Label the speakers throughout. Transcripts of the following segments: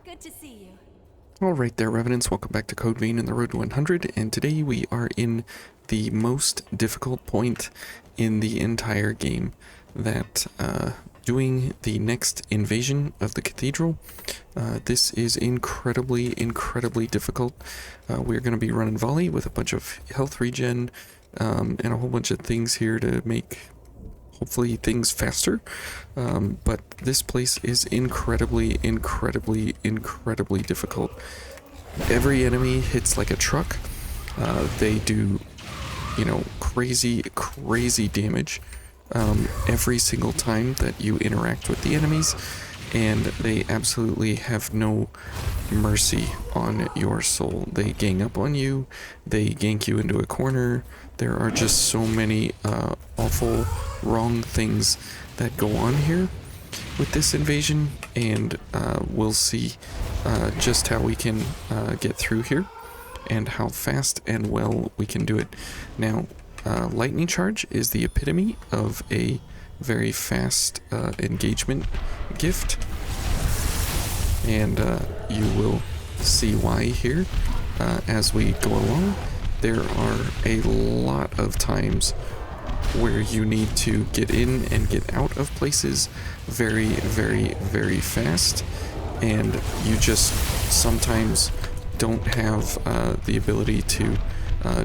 Speaker 1: Good to see you.
Speaker 2: Alright there, Revenants, welcome back to Code Vein in the Road to 100, and today we are in the most difficult point in the entire game, that doing the next invasion of the cathedral. This is incredibly difficult. We're going to be running volley with a bunch of health regen and a whole bunch of things here to make hopefully things faster, but this place is incredibly difficult. Every enemy hits like a truck. They do, you know, crazy damage every single time that you interact with the enemies, and they absolutely have no mercy on your soul. They gang up on you, they gank you into a corner. There are just so many awful wrong things that go on here with this invasion, and we'll see just how we can get through here and how fast and well we can do it. Now, lightning charge is the epitome of a very fast engagement gift, and you will see why here as we go along. There are a lot of times where you need to get in and get out of places very fast, and you just sometimes don't have the ability to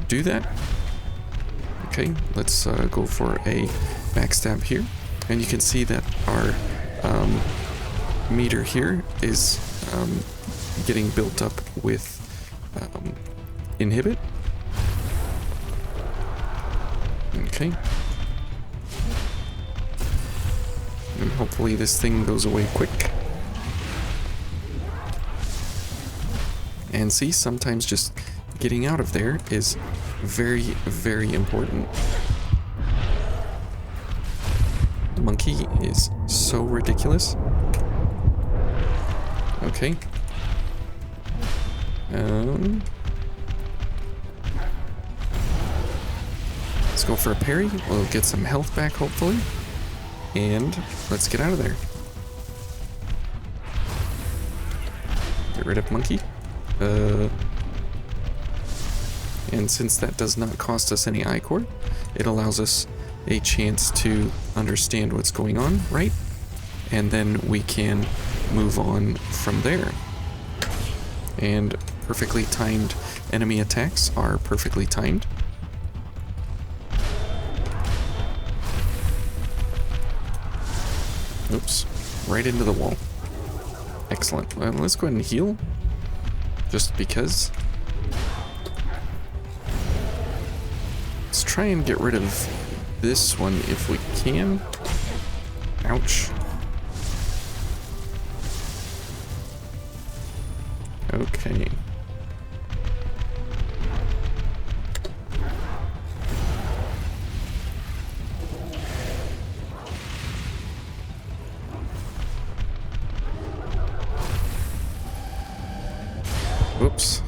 Speaker 2: do that. Okay, let's go for a backstab here, and you can see that our meter here is getting built up with inhibit. Okay. And hopefully this thing goes away quick. And see, sometimes just getting out of there is very important. The monkey is so ridiculous. Okay. Let's go for a parry. We'll get some health back, hopefully. And let's get out of there. Get rid of monkey. And since that does not cost us any I-Core, it allows us a chance to understand what's going on, right? And then we can move on from there. And perfectly timed enemy attacks are perfectly timed. Oops, right into the wall. Excellent. Let's go ahead and heal, just because. Let's try and get rid of this one if we can. Ouch. Okay. Whoops.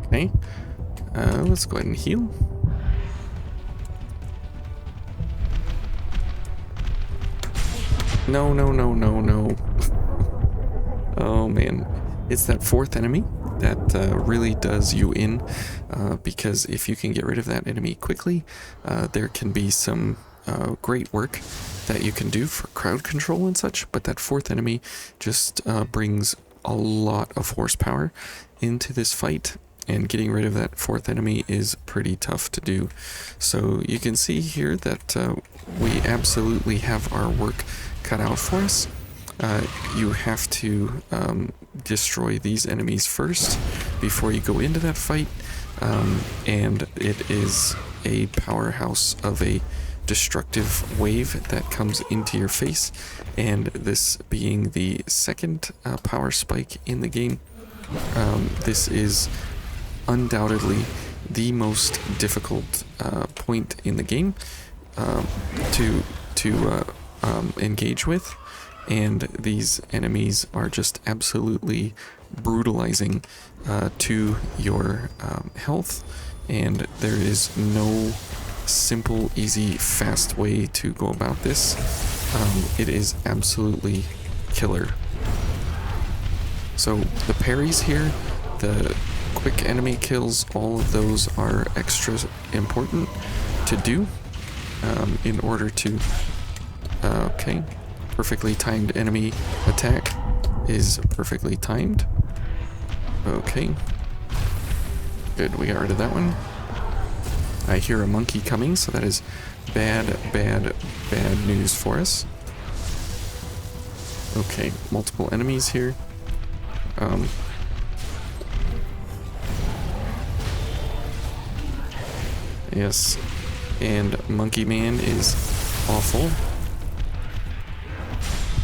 Speaker 2: Okay. Let's go ahead and heal. No. Oh man. It's that fourth enemy that really does you in, because if you can get rid of that enemy quickly, there can be some great work that you can do for crowd control and such, but that fourth enemy just brings a lot of horsepower into this fight, and getting rid of that fourth enemy is pretty tough to do. So you can see here that we absolutely have our work cut out for us. You have to destroy these enemies first before you go into that fight, and it is a powerhouse of a destructive wave that comes into your face, and this being the second power spike in the game, this is undoubtedly the most difficult point in the game to engage with, and these enemies are just absolutely brutalizing to your health, and there is no simple, easy, fast way to go about this. It is absolutely killer. So the parries here, the quick enemy kills, all of those are extra important to do in order to... okay, perfectly timed enemy attack is perfectly timed. Okay. Good, we got rid of that one. I hear a monkey coming, so that is bad, bad, bad news for us. Okay, multiple enemies here. Yes, and Monkey Man is awful.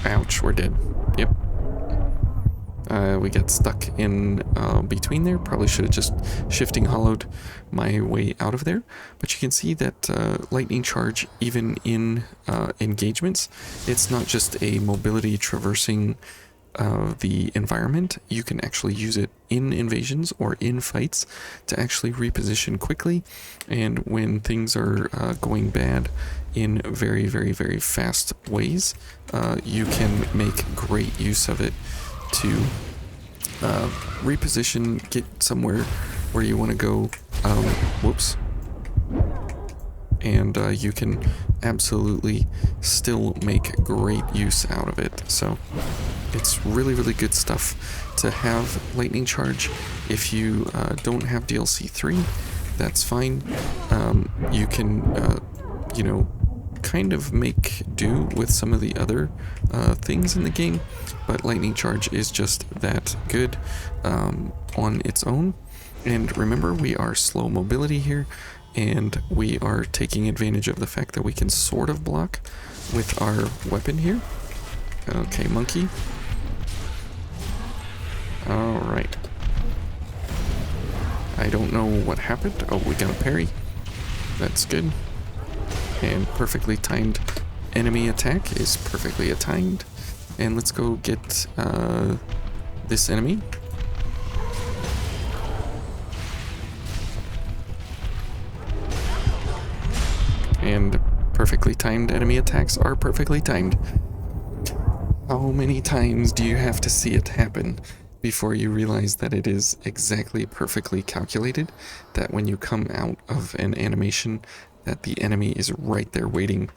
Speaker 2: Ouch, we're dead. Yep. We got stuck in between there. Probably should have just shifting hollowed my way out of there. But you can see that lightning charge, even in engagements, it's not just a mobility traversing the environment. You can actually use it in invasions or in fights to actually reposition quickly, and when things are going bad in very, very, very fast ways, you can make great use of it to reposition, get somewhere where you want to go. Whoops. And you can absolutely still make great use out of it. So it's really, really good stuff to have lightning charge. If you don't have DLC 3, that's fine. You can, you know, kind of make do with some of the other things in the game, but lightning charge is just that good on its own. And remember, we are slow mobility here, and we are taking advantage of the fact that we can sort of block with our weapon here. Okay, monkey. Alright. I don't know what happened. Oh, we got a parry. That's good. And perfectly timed enemy attack is perfectly timed. And let's go get this enemy. And perfectly timed enemy attacks are perfectly timed. How many times do you have to see it happen before you realize that it is exactly perfectly calculated, that when you come out of an animation, that the enemy is right there waiting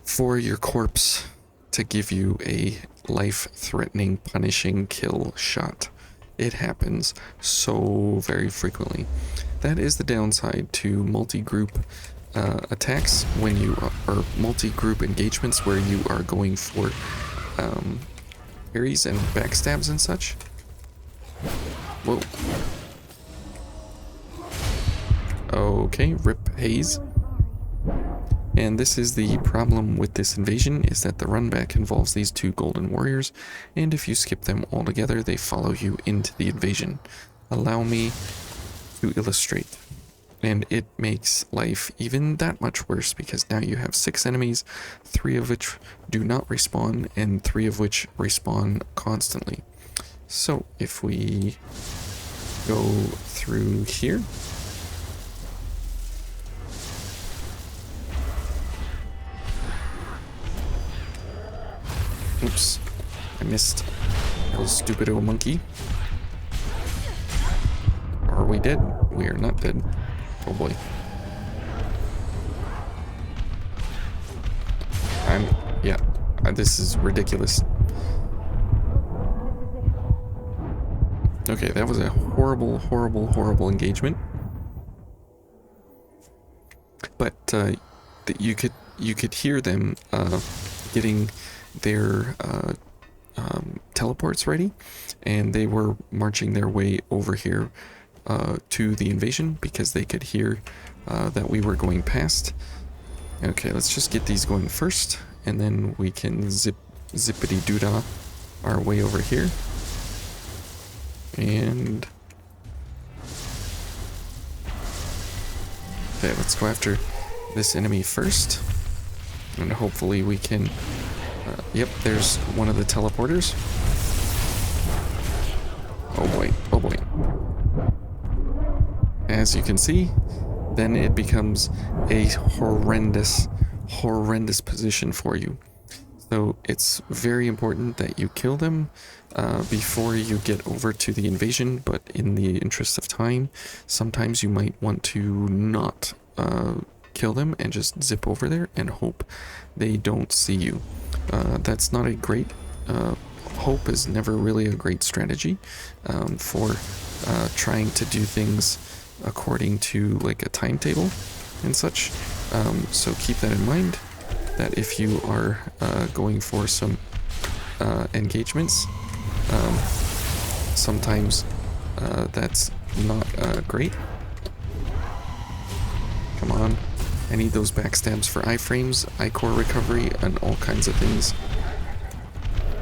Speaker 2: for your corpse to give you a life-threatening, punishing kill shot? It happens so very frequently. That is the downside to multi-group attacks when you are multi-group engagements where you are going for parries and backstabs and such. Whoa. Okay, rip Haze. And this is the problem with this invasion, is that the run back involves these two golden warriors, and if you skip them altogether, they follow you into the invasion. Allow me to illustrate. And it makes life even that much worse, because now you have 6 enemies, 3 of which do not respawn, and 3 of which respawn constantly. So if we go through here, oops, I missed. That was stupid old monkey. Are we dead? We are not dead. Oh boy. Yeah, this is ridiculous. Okay, that was a horrible, horrible, horrible engagement. But you could hear them getting their teleports ready, and they were marching their way over here to the invasion because they could hear that we were going past. Okay, let's just get these going first, and then we can zippity doodah our way over here. And okay, let's go after this enemy first, and hopefully we can. Yep, there's one of the teleporters. Oh boy, oh boy. As you can see, then it becomes a horrendous position for you. So it's very important that you kill them before you get over to the invasion, but in the interest of time, sometimes you might want to not kill them and just zip over there and hope they don't see you. That's not a great... hope is never really a great strategy for trying to do things according to like a timetable and such. So keep that in mind, that if you are going for some engagements, sometimes that's not great. Come on. I need those backstabs for iframes, I-core recovery, and all kinds of things.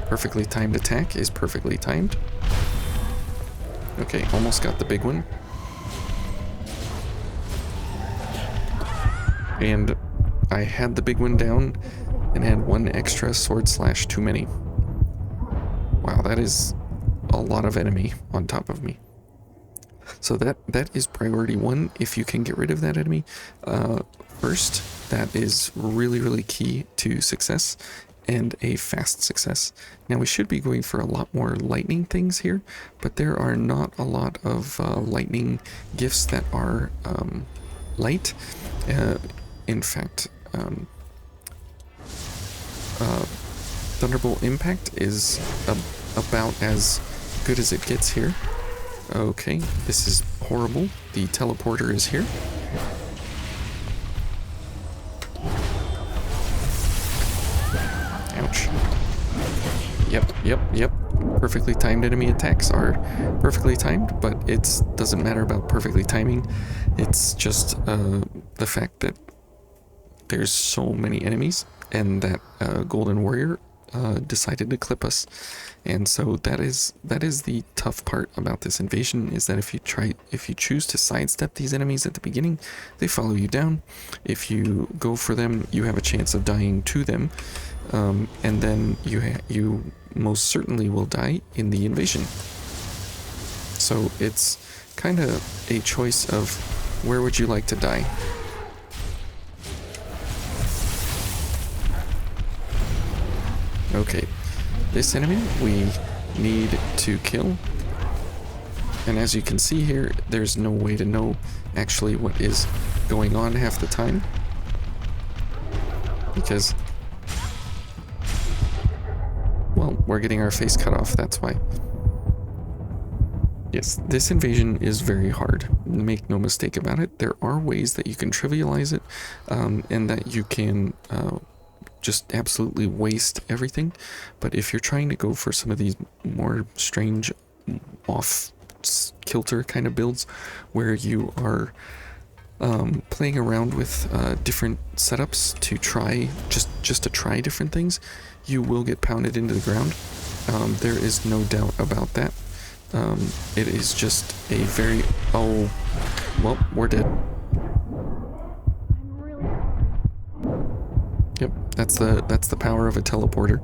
Speaker 2: Perfectly timed attack is perfectly timed. Okay, almost got the big one. And I had the big one down and had one extra sword slash too many. Wow, that is a lot of enemy on top of me. So that is priority 1 if you can get rid of that enemy first. That is really key to success, and a fast success. Now we should be going for a lot more lightning things here, but there are not a lot of lightning gifts that are light. In fact, Thunderbolt Impact is about as good as it gets here. Okay, this is horrible. The teleporter is here. Ouch. Yep. Perfectly timed enemy attacks are perfectly timed, but it doesn't matter about perfectly timing. It's just the fact that there's so many enemies, and that Golden Warrior decided to clip us. And so that is the tough part about this invasion, is that if you choose to sidestep these enemies at the beginning, they follow you down. If you go for them, you have a chance of dying to them, and then you most certainly will die in the invasion. So it's kind of a choice of where would you like to die. Okay, this enemy we need to kill, and as you can see here, there's no way to know actually what is going on half the time, because, well, we're getting our face cut off, that's why. Yes, this invasion is very hard, make no mistake about it. There are ways that you can trivialize it, and that you can just absolutely waste everything, but if you're trying to go for some of these more strange off kilter kind of builds where you are playing around with different setups to try just to try different things, you will get pounded into the ground. There is no doubt about that. It is just a very... oh, well, we're dead. Yep, that's the power of a teleporter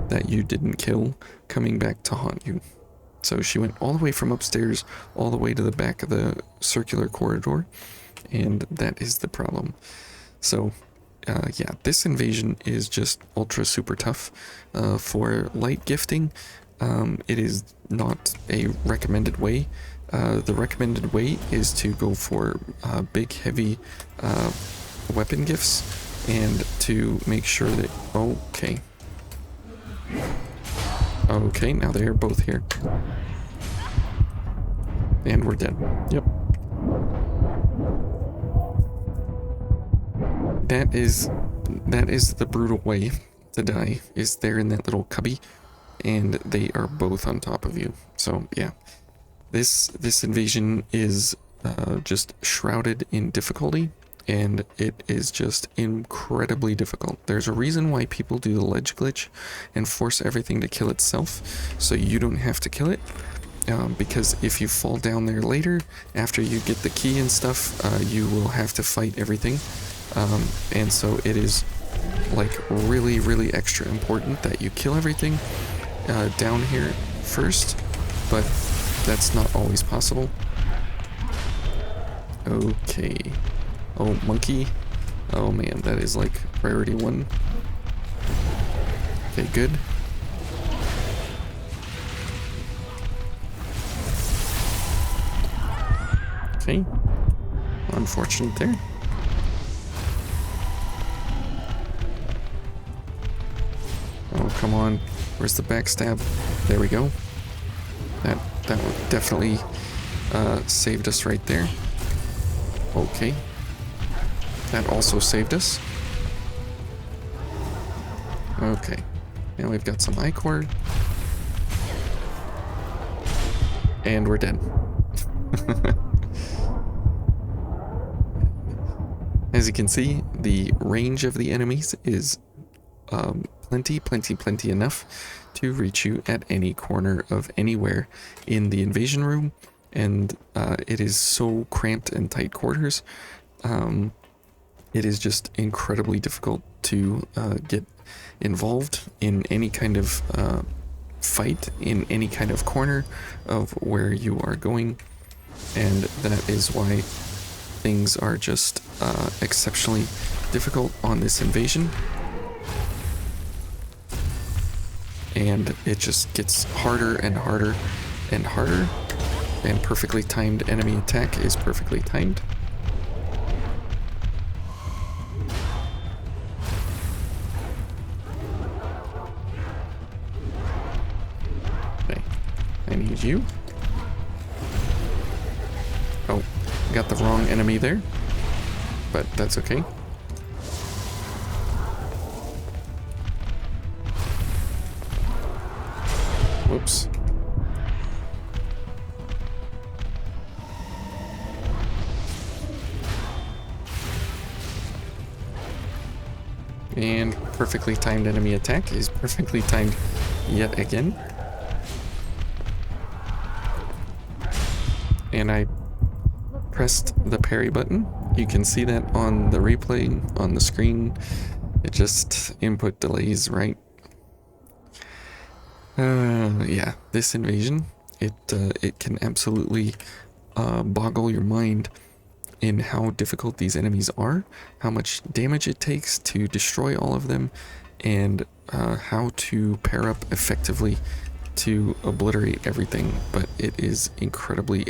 Speaker 2: that you didn't kill coming back to haunt you. So she went all the way from upstairs all the way to the back of the circular corridor, and that is the problem. So yeah, this invasion is just ultra super tough. For light gifting, it is not a recommended way. The recommended way is to go for big heavy weapon gifts, and to make sure that... okay, now they are both here, and we're dead. Yep. That is the brutal way to die, is they're in that little cubby and they are both on top of you. So yeah, this invasion is just shrouded in difficulty, and it is just incredibly difficult. There's a reason why people do the ledge glitch and force everything to kill itself, so you don't have to kill it. Because if you fall down there later, after you get the key and stuff, you will have to fight everything. And so it is like really extra important that you kill everything down here first, but that's not always possible. Okay, Oh, monkey. Oh man, that is like priority 1. Okay, good. Okay. Unfortunate there. Oh, come on. Where's the backstab? There we go. That definitely saved us right there. Okay. That also saved us. Okay. Now we've got some Ichor. And we're dead. As you can see, the range of the enemies is plenty enough to reach you at any corner of anywhere in the invasion room. And it is so cramped and tight quarters. It is just incredibly difficult to get involved in any kind of fight in any kind of corner of where you are going, and that is why things are just exceptionally difficult on this invasion, and it just gets harder and harder and harder, and perfectly timed enemy attack is perfectly timed. I need you. Oh, got the wrong enemy there, but that's okay. Whoops. And perfectly timed enemy attack is perfectly timed yet again. And I pressed the parry button. You can see that on the replay on the screen. It just input delays, right? Yeah, this invasion, it can absolutely boggle your mind in how difficult these enemies are, how much damage it takes to destroy all of them, and how to pair up effectively to obliterate everything. But it is incredibly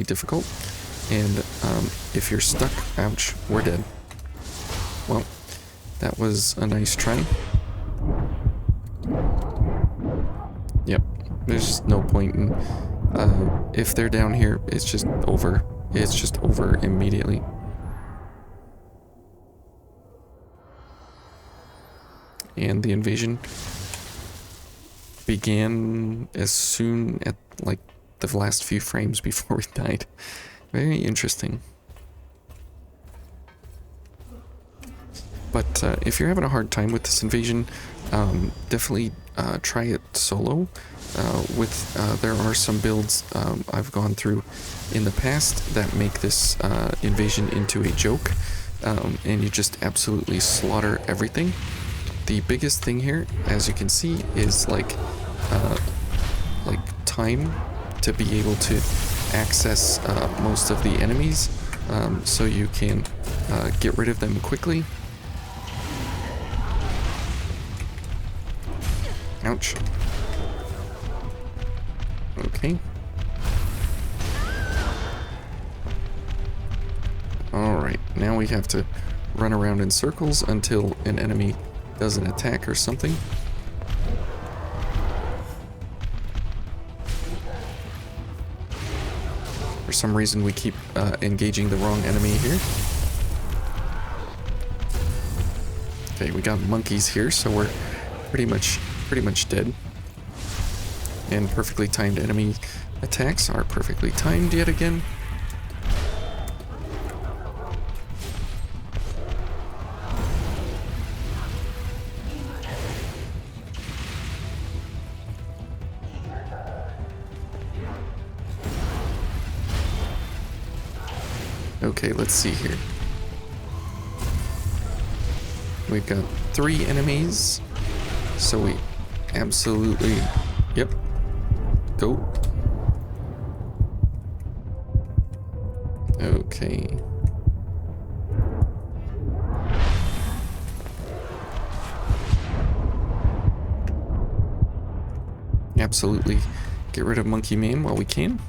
Speaker 2: difficult, and if you're stuck, ouch, we're dead. Well, that was a nice try. Yep, there's just no point in if they're down here, it's just over. It's just over immediately. And the invasion began as soon at like the last few frames before we died. Very interesting. But if you're having a hard time with this invasion, definitely try it solo. There are some builds I've gone through in the past that make this invasion into a joke, and you just absolutely slaughter everything. The biggest thing here, as you can see, is like time to be able to access most of the enemies, so you can get rid of them quickly. Ouch. Okay. Alright, now we have to run around in circles until an enemy does an attack or something. For some reason we keep engaging the wrong enemy here. Okay, we got monkeys here, so we're pretty much dead. And perfectly timed enemy attacks are perfectly timed yet again. Okay, let's see here. We've got 3 enemies, so we absolutely, yep, go. Okay. absolutely get rid of Monkey Man while we can.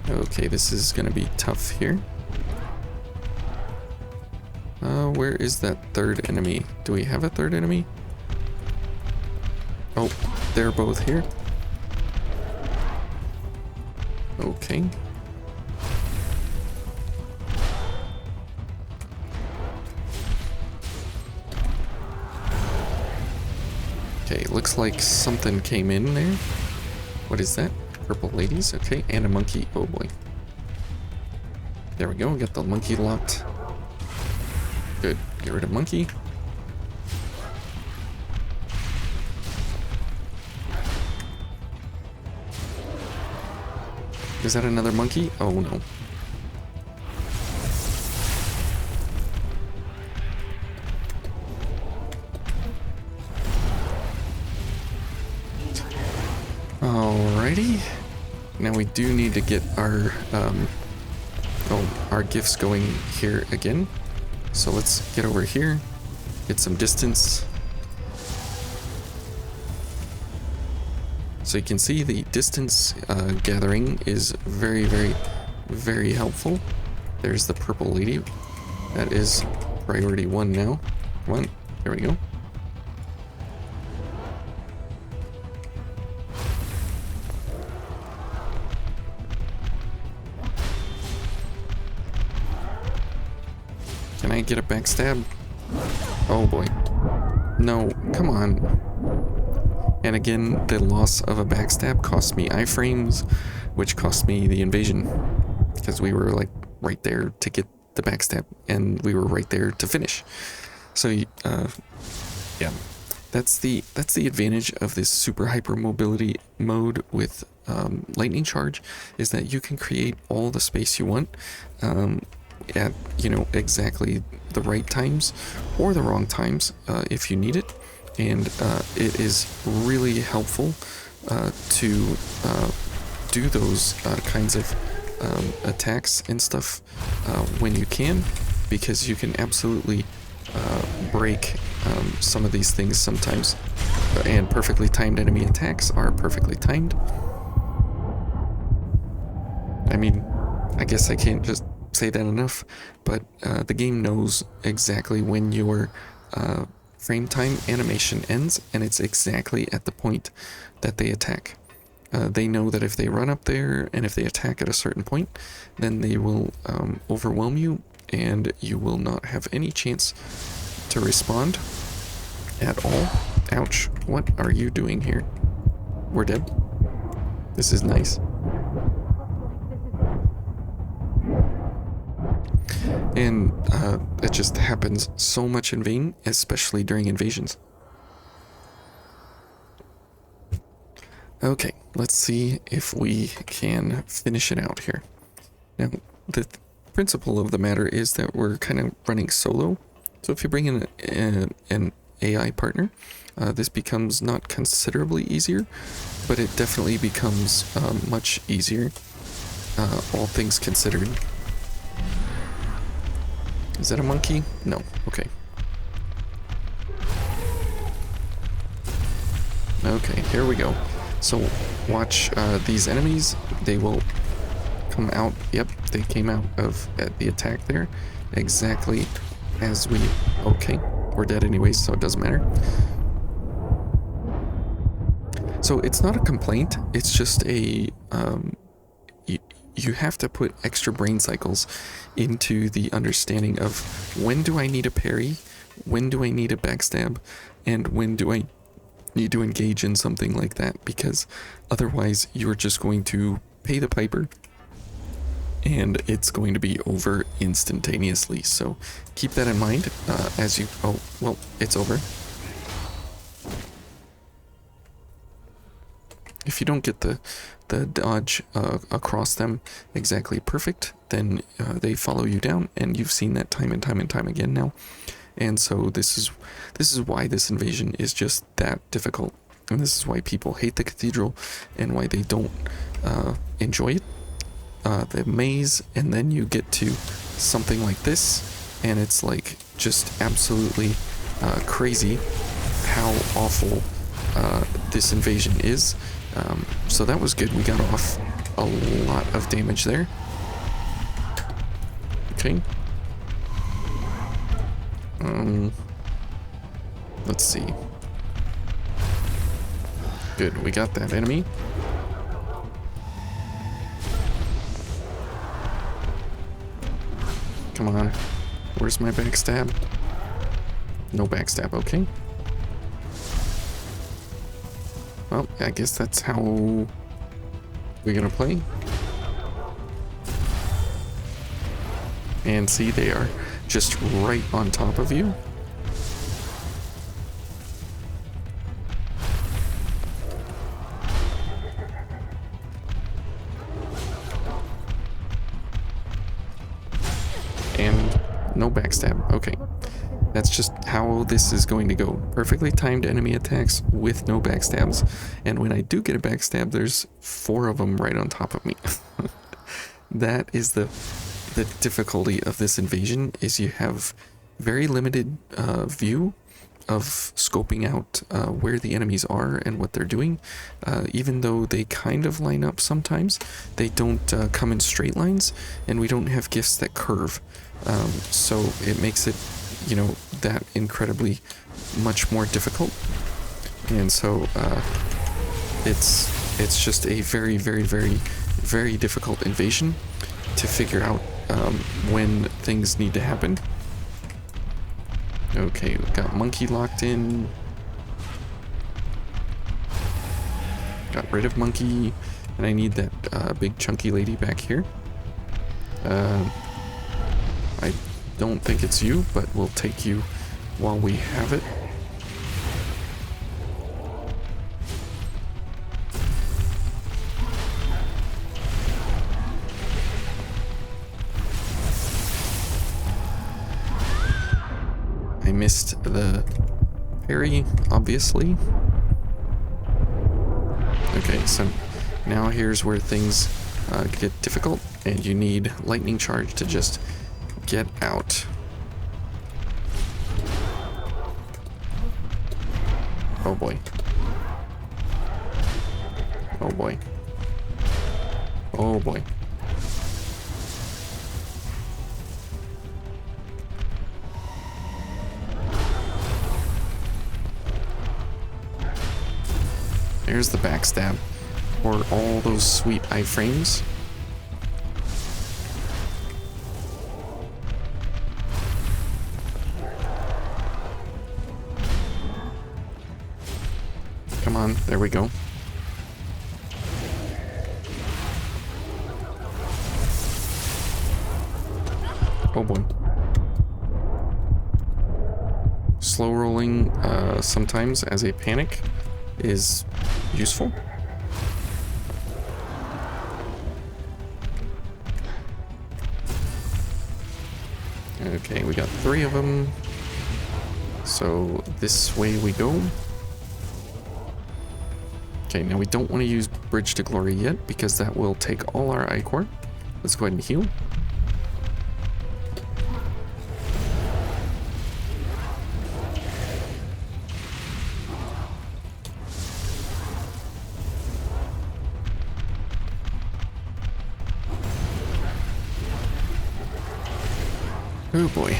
Speaker 2: Okay, this is gonna be tough here. Where is that third enemy? Do we have a third enemy? Oh, they're both here. Okay. Okay, looks like something came in there. What is that? Purple ladies? Okay, and a monkey. Oh boy. There we go, got the monkey locked. Good, get rid of monkey. Is that another monkey? Oh no. Alrighty. Now we do need to get our gifts going here again. So let's get over here, get some distance. So you can see the distance gathering is very, very, very helpful. There's the purple lady. That is priority 1 now. Come on, there we go. Can I get a backstab? Oh boy. No, come on. And again, the loss of a backstab cost me iframes, which cost me the invasion. Because we were like right there to get the backstab, and we were right there to finish. So, yeah. That's the advantage of this super hyper mobility mode with lightning charge, is that you can create all the space you want at, you know, exactly the right times or the wrong times if you need it. And it is really helpful to do those kinds of attacks and stuff when you can, because you can absolutely break some of these things sometimes. And perfectly timed enemy attacks are perfectly timed. I mean, I guess I can't just say that enough, but the game knows exactly when your frame time animation ends, and it's exactly at the point that they attack. They know that if they run up there and if they attack at a certain point, then they will overwhelm you, and you will not have any chance to respond at all. Ouch, what are you doing here? We're dead. This is nice. And it just happens so much in Vayne, especially during invasions. Okay, let's see if we can finish it out here. Now, the principle of the matter is that we're kind of running solo. So if you bring in an AI partner, this becomes not considerably easier, but it definitely becomes much easier, all things considered. Is that a monkey? No. Okay. Okay, here we go. So watch these enemies. They will come out. Yep, they came out of the attack there. Exactly as we... Okay, we're dead anyways, so it doesn't matter. So it's not a complaint. It's just a... You have to put extra brain cycles into the understanding of when do I need a parry, when do I need a backstab, and when do I need to engage in something like that, because otherwise you're just going to pay the piper and it's going to be over instantaneously. So keep that in mind as you... Oh, well, it's over. If you don't get the dodge across them exactly perfect, then they follow you down, and you've seen that time and time and time again now. And so this is why this invasion is just that difficult, and this is why people hate the cathedral and why they don't enjoy it. The maze, and then you get to something like this, and it's like just absolutely crazy how awful this invasion is. So that was good. We got off a lot of damage there. Okay. Let's see. Good, we got that enemy. Come on. Where's my backstab? No backstab, okay. Well, I guess that's how we're gonna play. And see, they are just right on top of you. And no backstab. Okay. That's just how this is going to go. Perfectly timed enemy attacks with no backstabs. And when I do get a backstab, there's 4 of them right on top of me. That is the difficulty of this invasion, is you have very limited view of scoping out where the enemies are and what they're doing. Even though they kind of line up sometimes, they don't come in straight lines, and we don't have gifts that curve. So it makes it, you know, that incredibly much more difficult. And so it's just a very, very, very, very difficult invasion to figure out when things need to happen. Okay, we've got Monkey locked in. Got rid of Monkey, and I need that big chunky lady back here. I don't think it's you, but we'll take you while we have it. I missed the parry, obviously. Okay, so now here's where things get difficult, and you need lightning charge to just get out. Oh boy. Oh boy. Oh boy. There's the backstab for all those sweet iframes. Come on, there we go. Oh boy. Slow rolling sometimes as a panic is useful. Okay, we got 3 of them. So this way we go. Okay, now we don't want to use Bridge to Glory yet, because that will take all our Ichor. Let's go ahead and heal. Oh boy.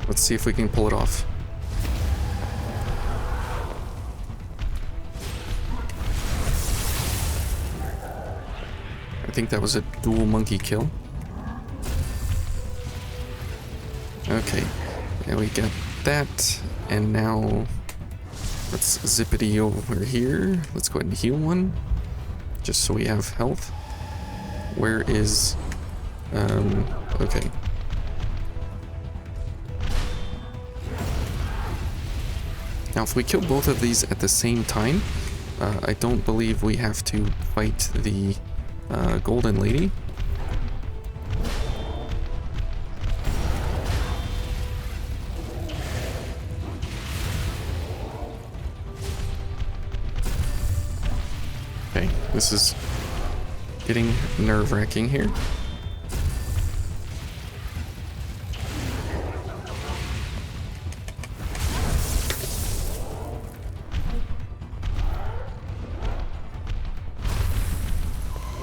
Speaker 2: Let's see if we can pull it off. I think that was a dual monkey kill. Okay, and we got that, and now let's zippity over here. Let's go ahead and heal one, just so we have health. Where is, okay. Now if we kill both of these at the same time, I don't believe we have to fight the golden lady. Okay, this is getting nerve-wracking here.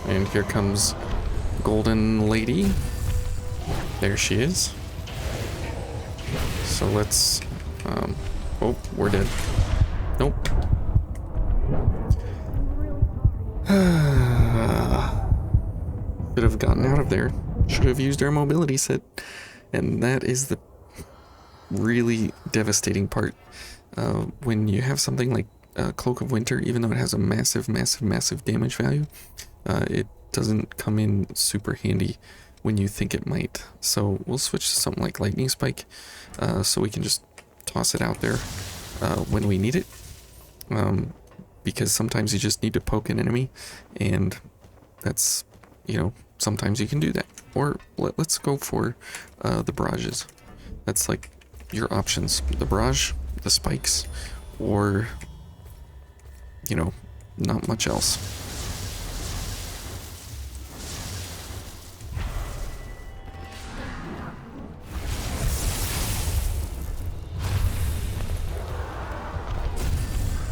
Speaker 2: And here comes Golden Lady. There she is. So let's, oh, we're dead. Nope. Should have gotten out of there. Should have used our mobility set. And that is the really devastating part. When you have something like Cloak of Winter, even though it has a massive, massive, massive damage value, it doesn't come in super handy when you think it might. So we'll switch to something like Lightning Spike, so we can just toss it out there when we need it. Because sometimes you just need to poke an enemy, and that's, you know, sometimes you can do that. Or let's go for the barrages. That's like your options: the barrage, the spikes, or, you know, not much else.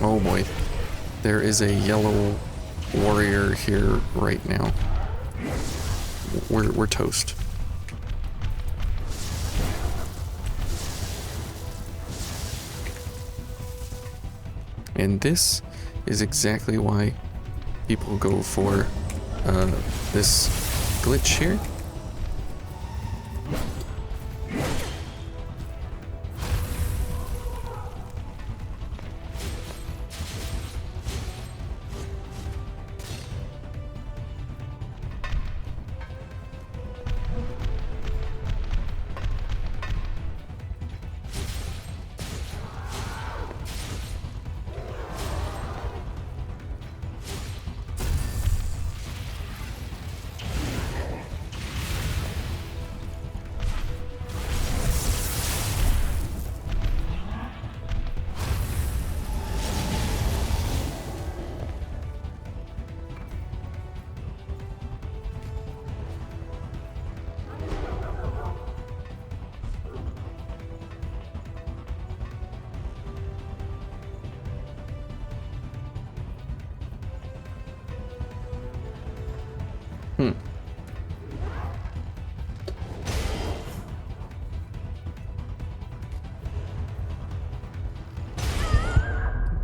Speaker 2: Oh boy, there is a yellow warrior here right now. We're toast. And this is exactly why people go for this glitch here.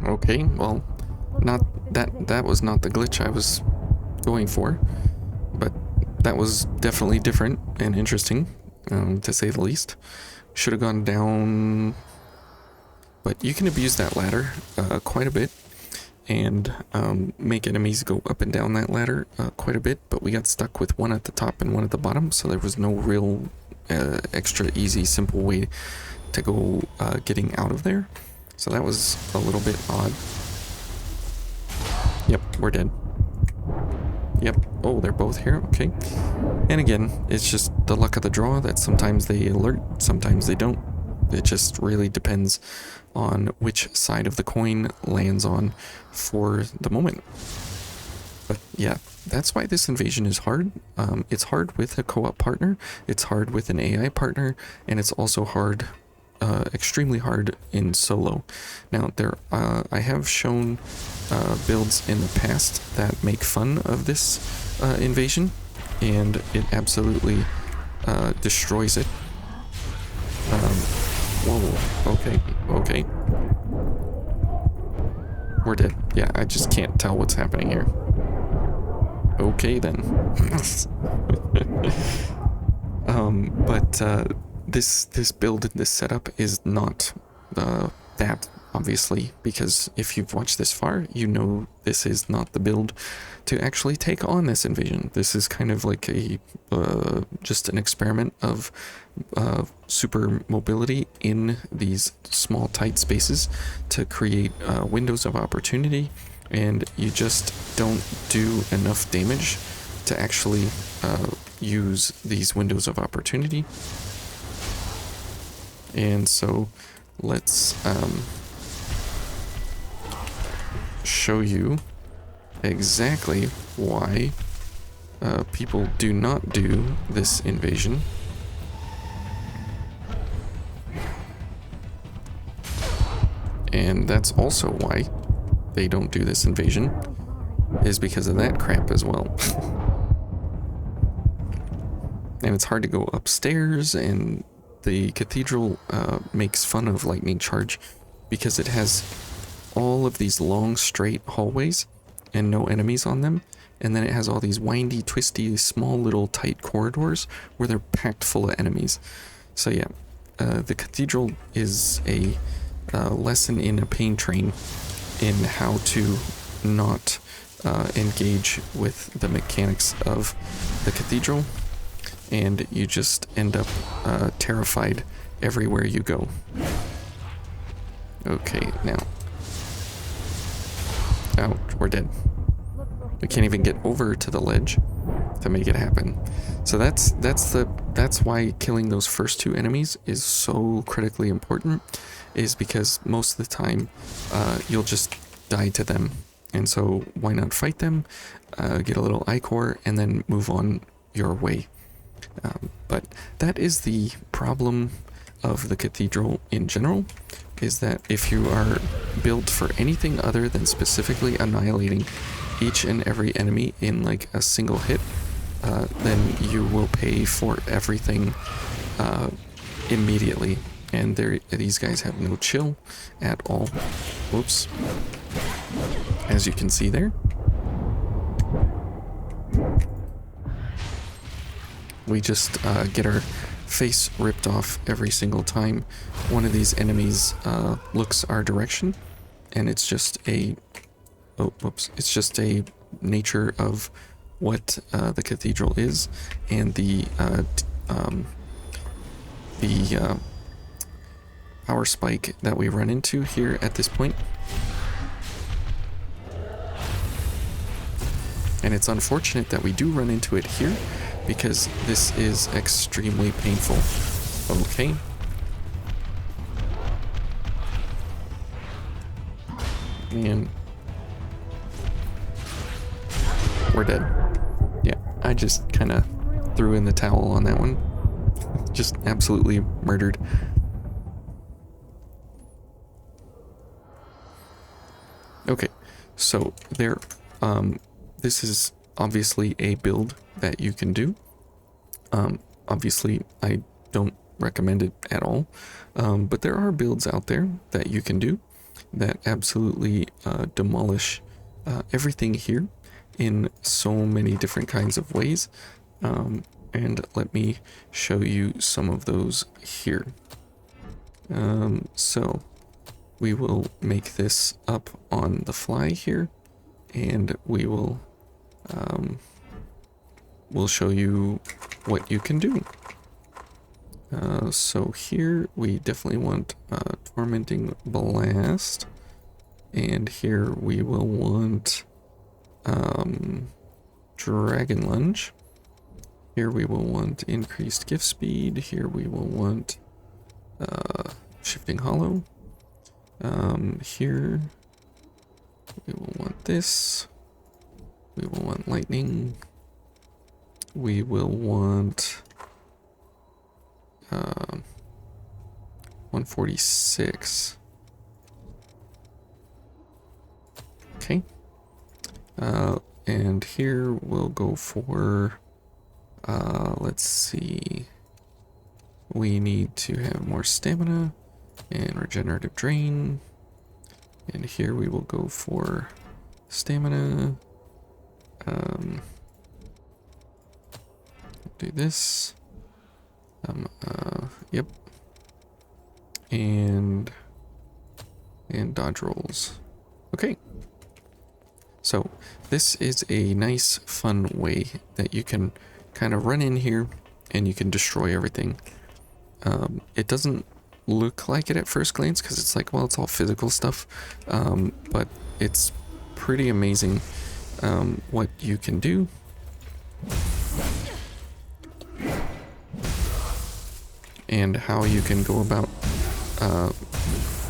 Speaker 2: Okay, well, that was not the glitch I was going for, but that was definitely different and interesting, to say the least. Should have gone down, but you can abuse that ladder quite a bit, and make enemies go up and down that ladder quite a bit, but we got stuck with one at the top and one at the bottom, so there was no real extra easy, simple way to go getting out of there. So that was a little bit odd. Yep, we're dead. Yep. Oh, they're both here. Okay. And again, it's just the luck of the draw that sometimes they alert, sometimes they don't. It just really depends on which side of the coin lands on for the moment. But yeah, that's why this invasion is hard. It's hard with a co-op partner, it's hard with an AI partner, and it's also hard, extremely hard in solo. Now, I have shown builds in the past that make fun of this invasion, and it absolutely destroys it. Whoa, okay. We're dead. Yeah, I just can't tell what's happening here. Okay then. But this build and this setup is not that, obviously, because if you've watched this far, you know this is not the build to actually take on this invasion. This is kind of like a just an experiment of super mobility in these small tight spaces to create windows of opportunity, and you just don't do enough damage to actually use these windows of opportunity. And so let's show you exactly why people do not do this invasion. And that's also why they don't do this invasion, is because of that crap as well. And it's hard to go upstairs, and the cathedral makes fun of lightning charge because it has all of these long straight hallways and no enemies on them, and then it has all these windy, twisty, small little tight corridors where they're packed full of enemies. So yeah, the cathedral is a lesson in a pain train in how to not engage with the mechanics of the cathedral, and you just end up terrified everywhere you go. Okay, now. Ouch, we're dead. We can't even get over to the ledge to make it happen. So that's why killing those first two enemies is so critically important, is because most of the time you'll just die to them. And so why not fight them, get a little ichor, and then move on your way. But that is the problem of the cathedral in general, is that if you are built for anything other than specifically annihilating each and every enemy in like a single hit, then you will pay for everything immediately. And these guys have no chill at all. Whoops. As you can see there. We just get our face ripped off every single time one of these enemies looks our direction, and it's just a it's just a nature of what the cathedral is, and the power spike that we run into here at this point. And it's unfortunate that we do run into it here, because this is extremely painful. Okay. And we're dead. Yeah, I just kind of threw in the towel on that one. Just absolutely murdered. Okay, so there, this is obviously a build that you can do. Obviously, I don't recommend it at all, but there are builds out there that you can do that absolutely demolish everything here in so many different kinds of ways. And let me show you some of those here. So we will make this up on the fly here, and we will we'll show you what you can do. So here we definitely want Tormenting Blast, and here we will want Dragon Lunge. Here we will want Increased Gift Speed. Here we will want Shifting Hollow. Here we will want this. We will want Lightning. We will want 146. Okay. And here we'll go for let's see. We need to have more stamina and regenerative drain. And here we will go for stamina. Do this. Yep. And dodge rolls. Okay. So this is a nice, fun way that you can kind of run in here and you can destroy everything. It doesn't look like it at first glance because it's like, well, it's all physical stuff, but it's pretty amazing what you can do. And how you can go about,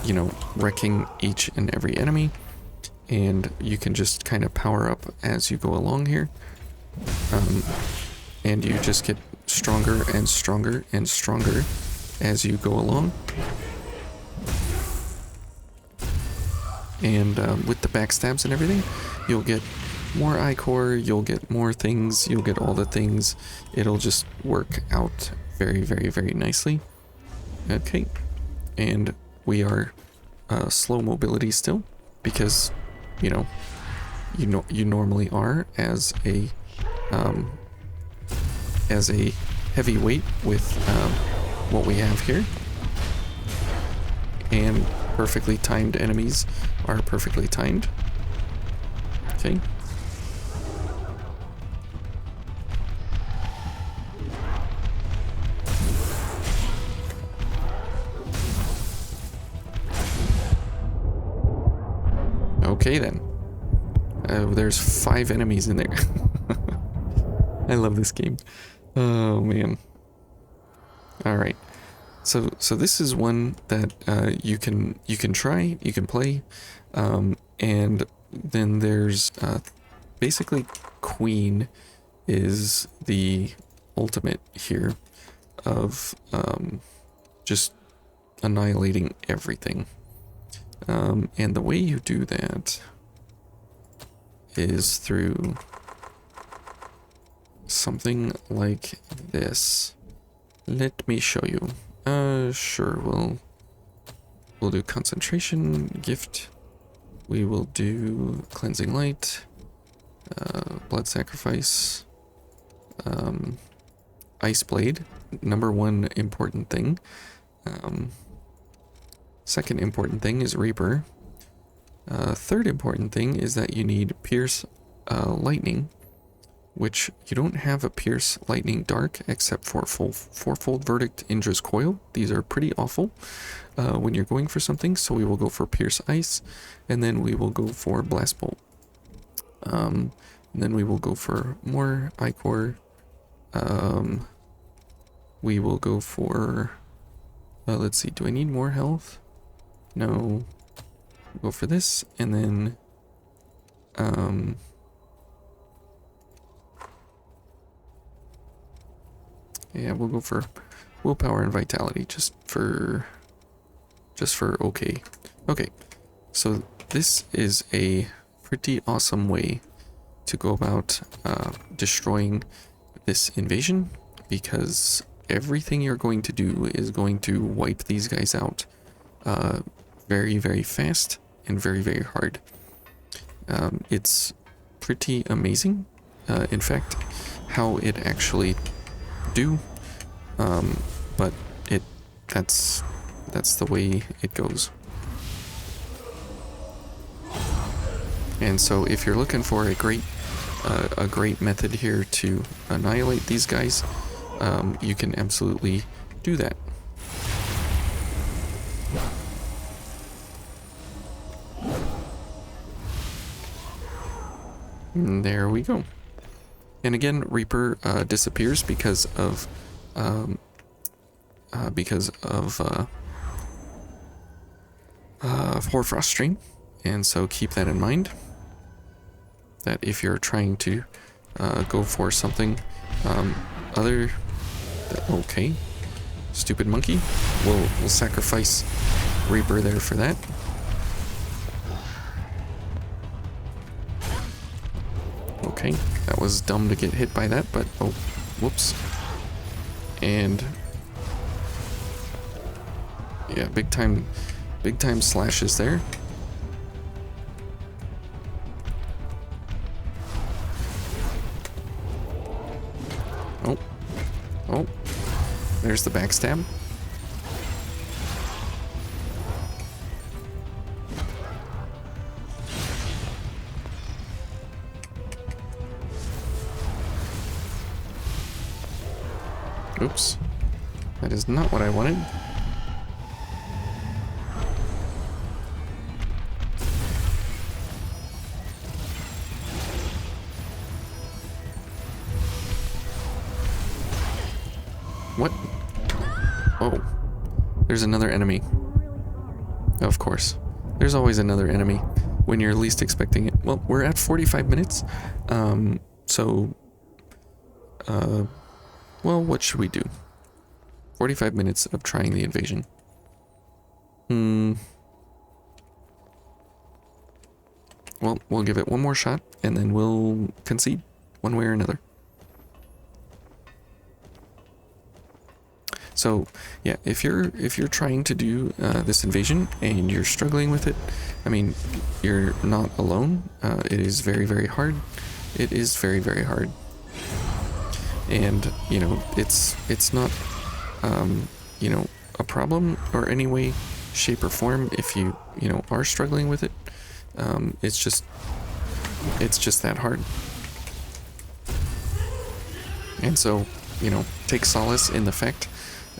Speaker 2: you know, wrecking each and every enemy. And you can just kind of power up as you go along here. And you just get stronger and stronger and stronger as you go along. And with the backstabs and everything, you'll get more ichor, you'll get more things, you'll get all the things. It'll just work out very, very, very nicely. Okay, and we are slow mobility still, because you know you normally are as a heavyweight with what we have here. And perfectly timed enemies are perfectly timed. Okay. Okay then. There's 5 enemies in there. I love this game. Oh man. All right. So this is one that you can try, you can play, and then there's basically Queen is the ultimate here of just annihilating everything. And the way you do that is through something like this. Let me show you. Sure, we'll do concentration, gift. We will do cleansing light, blood sacrifice, ice blade, number 1 important thing. Second important thing is Reaper. Third important thing is that you need Pierce Lightning, which you don't have a Pierce Lightning Dark except for Fourfold Verdict Indra's Coil. These are pretty awful when you're going for something, so we will go for Pierce Ice, and then we will go for Blast Bolt. And then we will go for more Ichor. We will go for... let's see, do I need more health? No. Go for this, and then... yeah, we'll go for willpower and vitality just for okay. Okay, so this is a pretty awesome way to go about destroying this invasion, because everything you're going to do is going to wipe these guys out very, very fast and very, very hard. It's pretty amazing, in fact, how it actually do, but that's the way it goes. And so if you're looking for a great method here to annihilate these guys, you can absolutely do that. And there we go. And again, Reaper disappears because of Hoarfrost Stream, and so keep that in mind. That if you're trying to go for something other, okay, stupid monkey, we'll sacrifice Reaper there for that. Okay, that was dumb to get hit by that, but oh, whoops. And yeah, big time slashes there. Oh, there's the backstab. Oops. That is not what I wanted. What? Oh. There's another enemy. Of course. There's always another enemy when you're least expecting it. Well, we're at 45 minutes. So Well, what should we do? 45 minutes of trying the invasion. Well, we'll give it one more shot, and then we'll concede one way or another. So, yeah, if you're trying to do this invasion and you're struggling with it, I mean, you're not alone. It is very, very hard. It is very, very hard. And, you know, it's not, you know, a problem or any way, shape, or form if you know, are struggling with it. It's just that hard. And so, you know, take solace in the fact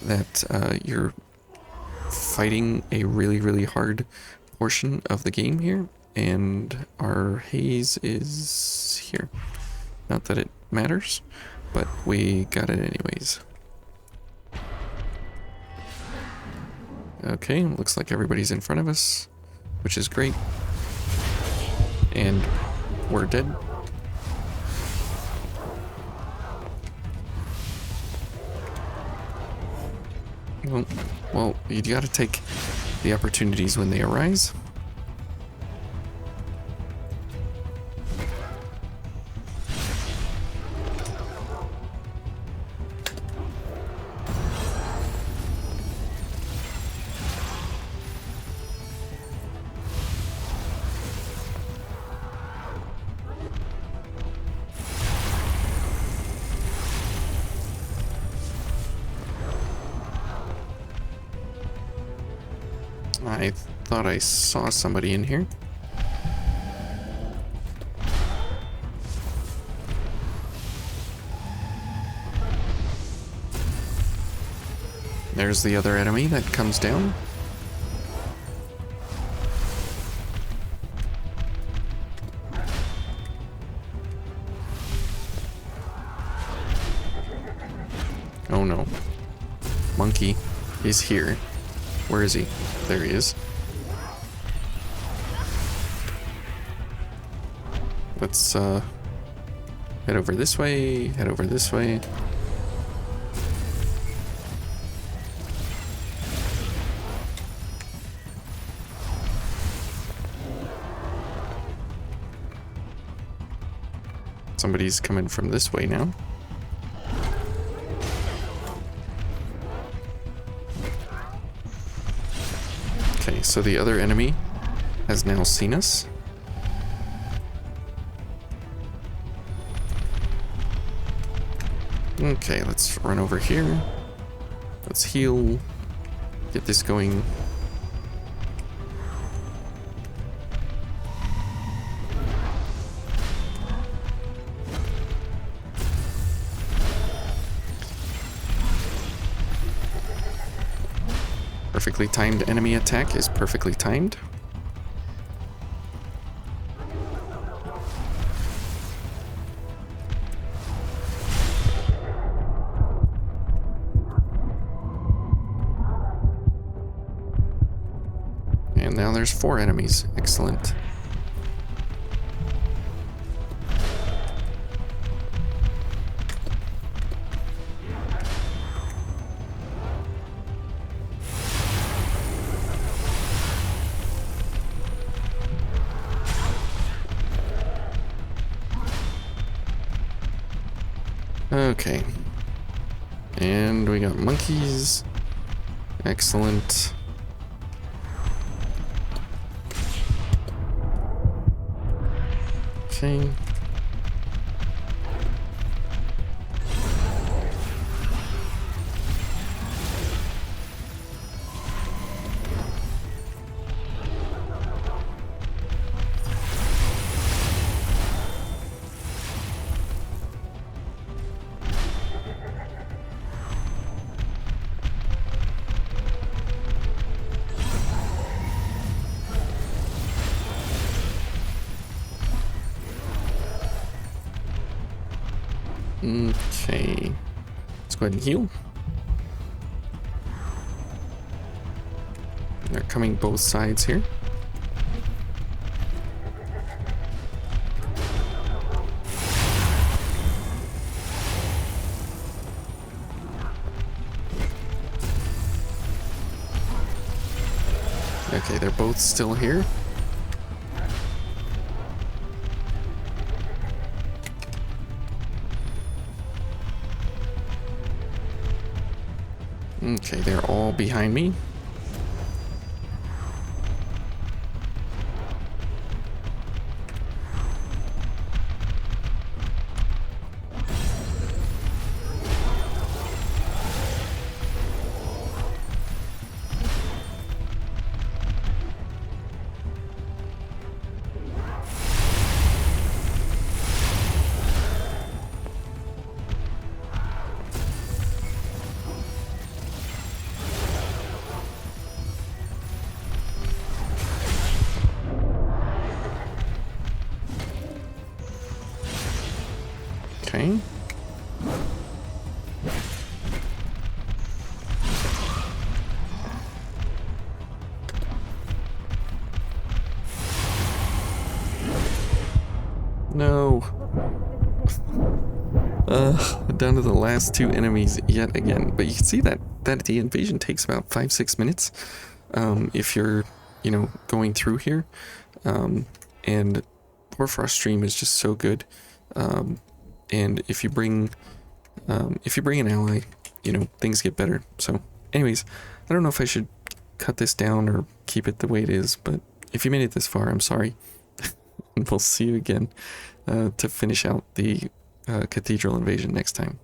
Speaker 2: that you're fighting a really, really hard portion of the game here, and our haze is here. Not that it matters, but we got it anyways. Okay, looks like everybody's in front of us, which is great. And we're dead. Well, you gotta take the opportunities when they arise. I thought I saw somebody in here. There's the other enemy that comes down. Oh no. Monkey is here. Where is he? There he is. Let's head over this way, head over this way. Somebody's coming from this way now. Okay, so the other enemy has now seen us. Okay, let's run over here. Let's heal. Get this going. Perfectly timed enemy attack is perfectly timed. And now there's 4 enemies. Excellent. Okay. And we got monkeys. Excellent. Okay. Okay. Let's go ahead and heal. They're coming both sides here. Okay, they're both still here. Okay, they're all behind me. Okay. No. Down to the last two enemies yet again. But you can see that the invasion takes about 5-6 minutes. If you're, you know, going through here. And Hoarfrost Stream is just so good. And if you bring an ally, you know, things get better. So anyways, I don't know if I should cut this down or keep it the way it is, but if you made it this far, I'm sorry. And we'll see you again to finish out the Cathedral invasion next time.